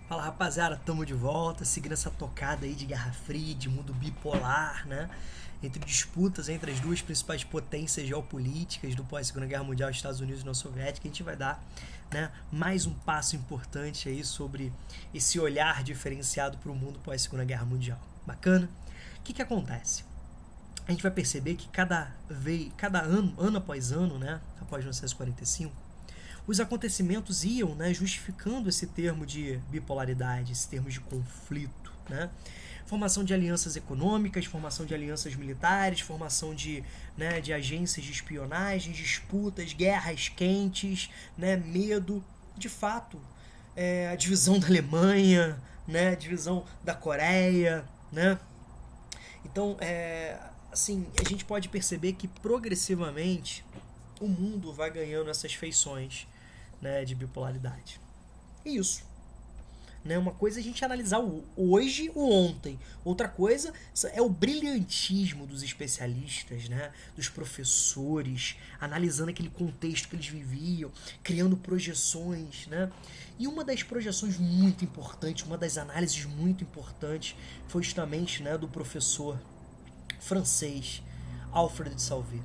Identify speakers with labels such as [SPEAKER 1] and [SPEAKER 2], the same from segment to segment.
[SPEAKER 1] Fala rapaziada, tamo de volta, seguindo essa tocada aí de Guerra Fria, de mundo bipolar, né? Entre disputas entre as duas principais potências geopolíticas do pós-Segunda Guerra Mundial, Estados Unidos e União Soviética, a gente vai dar, né, mais um passo importante aí sobre esse olhar diferenciado para o mundo pós-Segunda Guerra Mundial. Bacana? O que acontece? A gente vai perceber que cada ano após ano, né, após 1945, os acontecimentos iam, né, justificando esse termo de bipolaridade, esse termo de conflito, né? Formação de alianças econômicas, formação de alianças militares, formação de, né, de agências de espionagem, disputas, guerras quentes, né, medo, de fato, a divisão da Alemanha, né, a divisão da Coreia, né? Então, assim, a gente pode perceber que progressivamente o mundo vai ganhando essas feições, né, de bipolaridade. E isso. Né? Uma coisa é a gente analisar o hoje, o ontem. Outra coisa é o brilhantismo dos especialistas, né? Dos professores, analisando aquele contexto que eles viviam, criando projeções. Né? E uma das projeções muito importantes, uma das análises muito importantes, foi justamente, né, do professor francês Alfred de Salvé.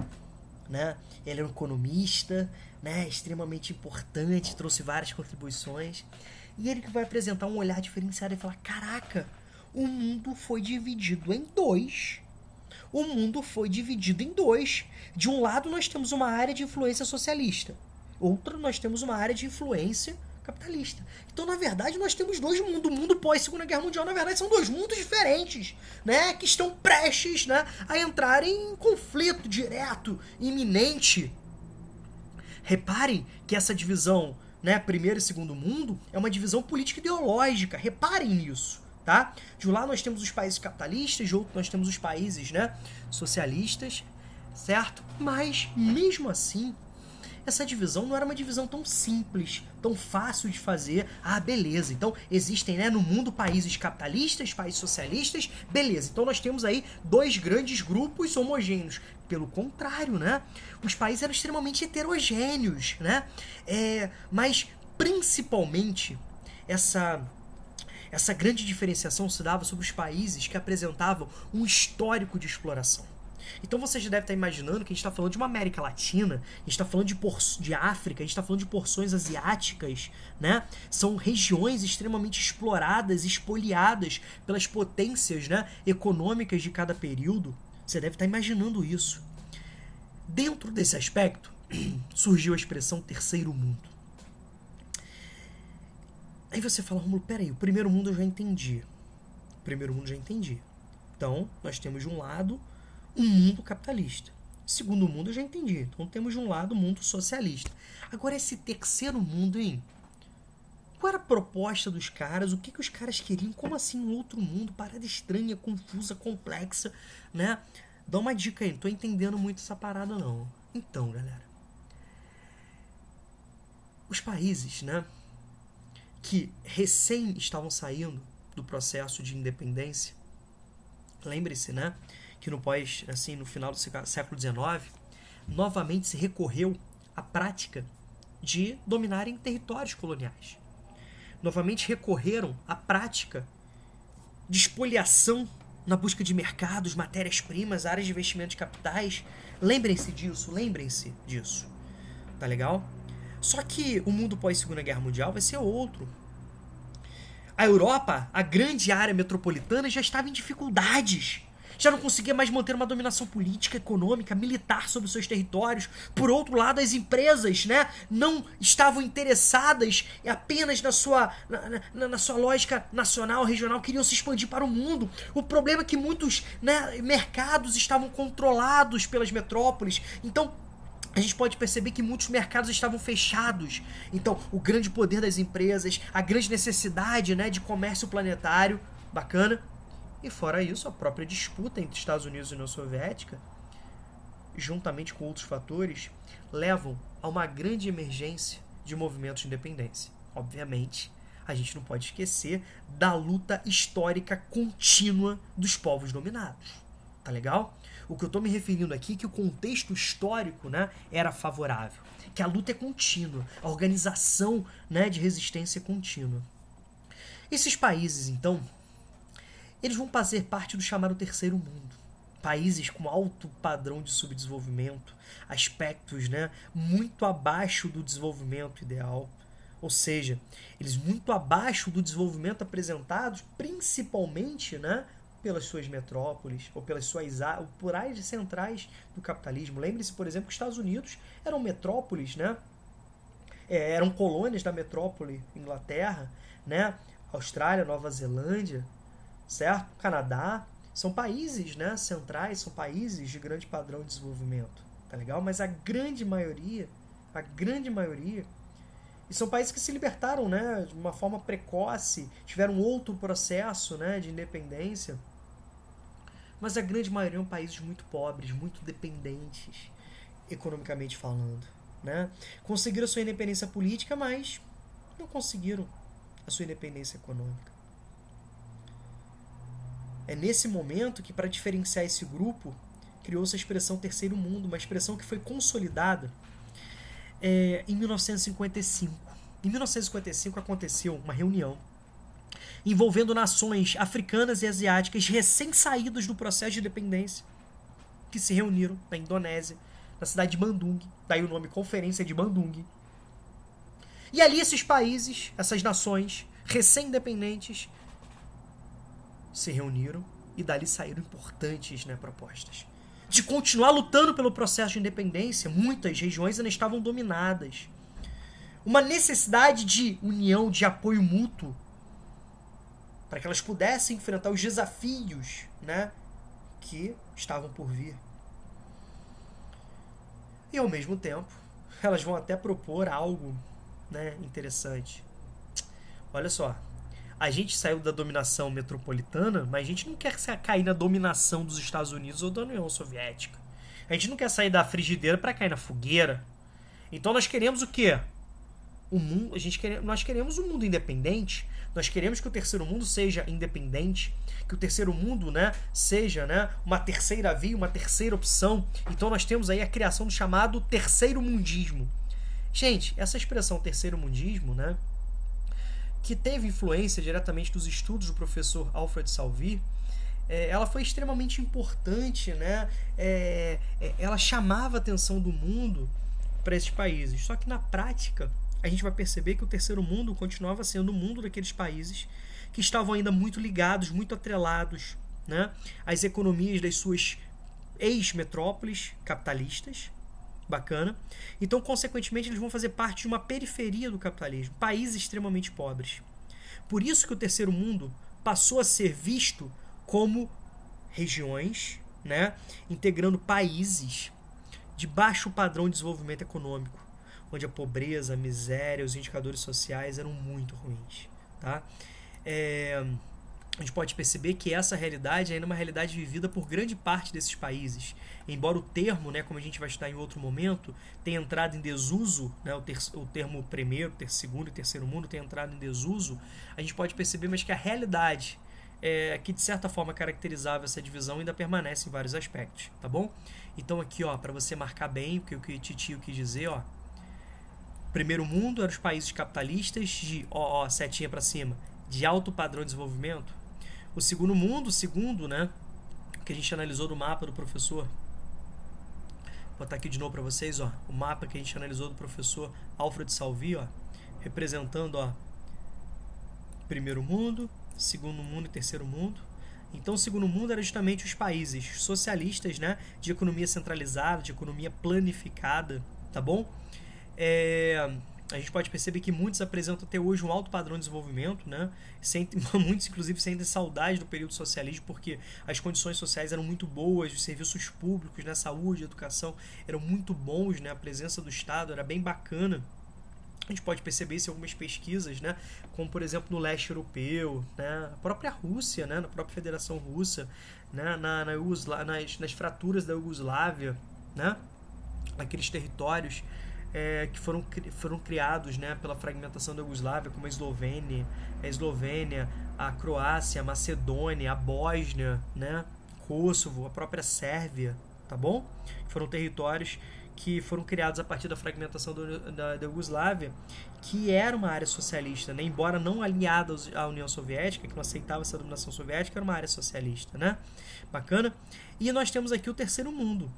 [SPEAKER 1] Né? Ele é um economista, né, extremamente importante, trouxe várias contribuições. E ele que vai apresentar um olhar diferenciado e falar: caraca, o mundo foi dividido em dois. O mundo foi dividido em dois. De um lado nós temos uma área de influência socialista. Outro nós temos uma área de influência capitalista. Então, na verdade, nós temos dois mundos. O mundo pós-Segunda Guerra Mundial, na verdade, são dois mundos diferentes, né? Que estão prestes, né, a entrarem em conflito direto, iminente. Reparem que essa divisão, né, primeiro e segundo mundo, é uma divisão política ideológica. Reparem nisso, tá? De um lado nós temos os países capitalistas, de outro nós temos os países, né, socialistas, certo? Mas, mesmo assim, essa divisão não era uma divisão tão simples, tão fácil de fazer. Ah, beleza, então existem, né, no mundo países capitalistas, países socialistas, beleza. Então nós temos aí dois grandes grupos homogêneos. Pelo contrário, né? Os países eram extremamente heterogêneos, né? Mas, principalmente, essa grande diferenciação se dava sobre os países que apresentavam um histórico de exploração. Então você já deve estar imaginando que a gente está falando de uma América Latina, a gente está falando de África, a gente está falando de porções asiáticas, né? São regiões extremamente exploradas, espoliadas pelas potências, né, econômicas de cada período. Você deve estar imaginando isso. Dentro desse aspecto, surgiu a expressão terceiro mundo. Aí você fala: Rômulo, peraí, o primeiro mundo eu já entendi. Então, nós temos de um lado um mundo capitalista. Segundo mundo eu já entendi. Então temos de um lado o mundo socialista. Agora esse terceiro mundo, hein? Qual era a proposta dos caras? O que os caras queriam? Como assim um outro mundo? Parada estranha, confusa, complexa, né? Dá uma dica aí, não tô entendendo muito essa parada não. Então, galera, os países, né, que recém estavam saindo do processo de independência, lembre-se, né, que no final do século XIX, novamente se recorreu à prática de dominarem territórios coloniais. Novamente recorreram à prática de espoliação na busca de mercados, matérias-primas, áreas de investimento de capitais. Lembrem-se disso. Tá legal? Só que o mundo pós-Segunda Guerra Mundial vai ser outro. A Europa, a grande área metropolitana, já estava em dificuldades. Já não conseguia mais manter uma dominação política, econômica, militar sobre os seus territórios. Por outro lado, as empresas, né, não estavam interessadas apenas na sua lógica nacional, regional, queriam se expandir para o mundo. O problema é que muitos, né, mercados estavam controlados pelas metrópoles. Então, a gente pode perceber que muitos mercados estavam fechados. Então, o grande poder das empresas, a grande necessidade, né, de comércio planetário, bacana. E fora isso, a própria disputa entre Estados Unidos e União Soviética, juntamente com outros fatores, levam a uma grande emergência de movimentos de independência. Obviamente, a gente não pode esquecer da luta histórica contínua dos povos dominados. Tá legal? O que eu estou me referindo aqui é que o contexto histórico, né, era favorável. Que a luta é contínua, a organização, né, de resistência é contínua. Esses países, então, eles vão fazer parte do chamado terceiro mundo. Países com alto padrão de subdesenvolvimento, aspectos, né, muito abaixo do desenvolvimento ideal, ou seja, eles muito abaixo do desenvolvimento apresentados principalmente, né, pelas suas metrópoles ou pelas suas por áreas centrais do capitalismo. Lembre-se, por exemplo, que os Estados Unidos eram metrópoles, né, eram colônias da metrópole Inglaterra, né, Austrália, Nova Zelândia, certo? Canadá. São países, né, centrais, são países de grande padrão de desenvolvimento, tá legal? Mas a grande maioria, e são países que se libertaram, né, de uma forma precoce, tiveram outro processo, né, de independência, mas a grande maioria são países muito pobres, muito dependentes, economicamente falando, né? Conseguiram a sua independência política, mas não conseguiram a sua independência econômica. É nesse momento que, para diferenciar esse grupo, criou-se a expressão terceiro mundo, uma expressão que foi consolidada em 1955. Em 1955 aconteceu uma reunião envolvendo nações africanas e asiáticas recém-saídas do processo de independência, que se reuniram na Indonésia, na cidade de Bandung, daí o nome Conferência de Bandung. E ali esses países, essas nações recém-independentes, se reuniram e dali saíram importantes, né, propostas. De continuar lutando pelo processo de independência, muitas regiões ainda estavam dominadas. Uma necessidade de união, de apoio mútuo, para que elas pudessem enfrentar os desafios, né, que estavam por vir. E ao mesmo tempo, elas vão até propor algo, né, interessante. Olha só, a gente saiu da dominação metropolitana, mas a gente não quer cair na dominação dos Estados Unidos ou da União Soviética. A gente não quer sair da frigideira para cair na fogueira. Então nós queremos o quê? Nós queremos um mundo independente. Nós queremos que o terceiro mundo seja independente, que o terceiro mundo, né, seja, né, uma terceira via, uma terceira opção. Então nós temos aí a criação do chamado terceiro mundismo. Gente, essa expressão terceiro mundismo, né, que teve influência diretamente dos estudos do professor Alfred Salvi, ela foi extremamente importante, né? Ela chamava a atenção do mundo para esses países. Só que na prática, a gente vai perceber que o terceiro mundo continuava sendo o mundo daqueles países que estavam ainda muito ligados, muito atrelados, né, às economias das suas ex-metrópoles capitalistas. Bacana. Então, consequentemente, eles vão fazer parte de uma periferia do capitalismo, países extremamente pobres. Por isso que o terceiro mundo passou a ser visto como regiões, né, integrando países de baixo padrão de desenvolvimento econômico, onde a pobreza, a miséria, os indicadores sociais eram muito ruins, tá? A gente pode perceber que essa realidade ainda é uma realidade vivida por grande parte desses países. Embora o termo, né, como a gente vai estudar em outro momento, tenha entrado em desuso, né, o termo primeiro, segundo e terceiro mundo tenha entrado em desuso, a gente pode perceber, mas que a realidade que de certa forma caracterizava essa divisão ainda permanece em vários aspectos, tá bom? Então aqui, ó, para você marcar bem o que o Titio quis dizer, ó, primeiro mundo eram os países capitalistas de, setinha para cima, de alto padrão de desenvolvimento. O segundo mundo, né, que a gente analisou do mapa do professor, vou botar aqui de novo para vocês, ó, o mapa que a gente analisou do professor Alfred Salvi, ó, representando, ó, primeiro mundo, segundo mundo e terceiro mundo. Então o segundo mundo era justamente os países socialistas, né, de economia centralizada, de economia planificada, tá bom? A gente pode perceber que muitos apresentam até hoje um alto padrão de desenvolvimento, né? Muitos, inclusive, sentem saudade do período socialista porque as condições sociais eram muito boas, os serviços públicos, né? Saúde, educação eram muito bons, né? A presença do Estado era bem bacana. A gente pode perceber isso em algumas pesquisas, né? Como, por exemplo, no leste europeu, né? A própria Rússia, né? Na própria Federação Russa, né? Nas fraturas da Iugoslávia, né? Aqueles territórios que foram criados, né, pela fragmentação da Iugoslávia, como a Eslovênia, a Croácia, a Macedônia, a Bósnia, né, Kosovo, a própria Sérvia, tá bom? Foram territórios que foram criados a partir da fragmentação da Iugoslávia, que era uma área socialista, né? Embora não aliada à União Soviética, que não aceitava essa dominação soviética, era uma área socialista, né? Bacana. E nós temos aqui o terceiro mundo,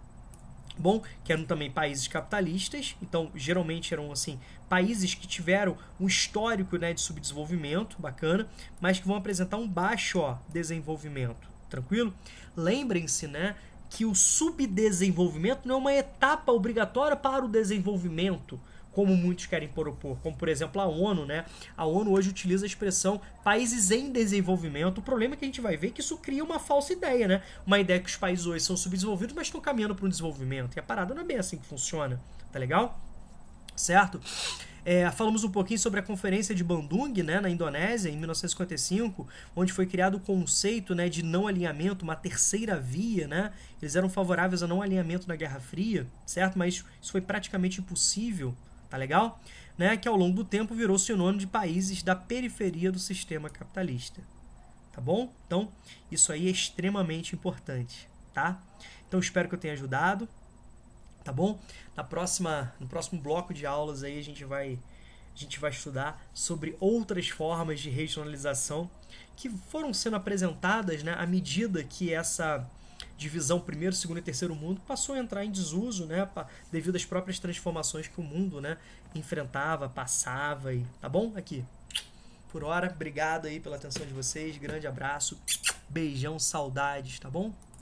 [SPEAKER 1] bom, que eram também países capitalistas, então geralmente eram assim países que tiveram um histórico, né, de subdesenvolvimento, bacana, mas que vão apresentar um baixo, desenvolvimento, tranquilo? Lembrem-se, né, que o subdesenvolvimento não é uma etapa obrigatória para o desenvolvimento, como muitos querem propor, como por exemplo a ONU, né? A ONU hoje utiliza a expressão países em desenvolvimento. O problema é que a gente vai ver que isso cria uma falsa ideia, né? Uma ideia que os países hoje são subdesenvolvidos, mas estão caminhando para um desenvolvimento. E a parada não é bem assim que funciona, tá legal? Certo? Falamos um pouquinho sobre a Conferência de Bandung, né, na Indonésia, em 1955, onde foi criado o conceito, né, de não alinhamento, uma terceira via, né? Eles eram favoráveis a não alinhamento na Guerra Fria, certo? Mas isso foi praticamente impossível, tá legal? Né? Que ao longo do tempo virou sinônimo de países da periferia do sistema capitalista, tá bom? Então, isso aí é extremamente importante, tá? Então, espero que eu tenha ajudado. Tá bom? No próximo bloco de aulas aí a gente vai estudar sobre outras formas de regionalização que foram sendo apresentadas, né, à medida que essa divisão primeiro, segundo e terceiro mundo passou a entrar em desuso, né, devido às próprias transformações que o mundo, né, enfrentava, passava, e tá bom? Aqui. Por hora, obrigado aí pela atenção de vocês, grande abraço, beijão, saudades, tá bom?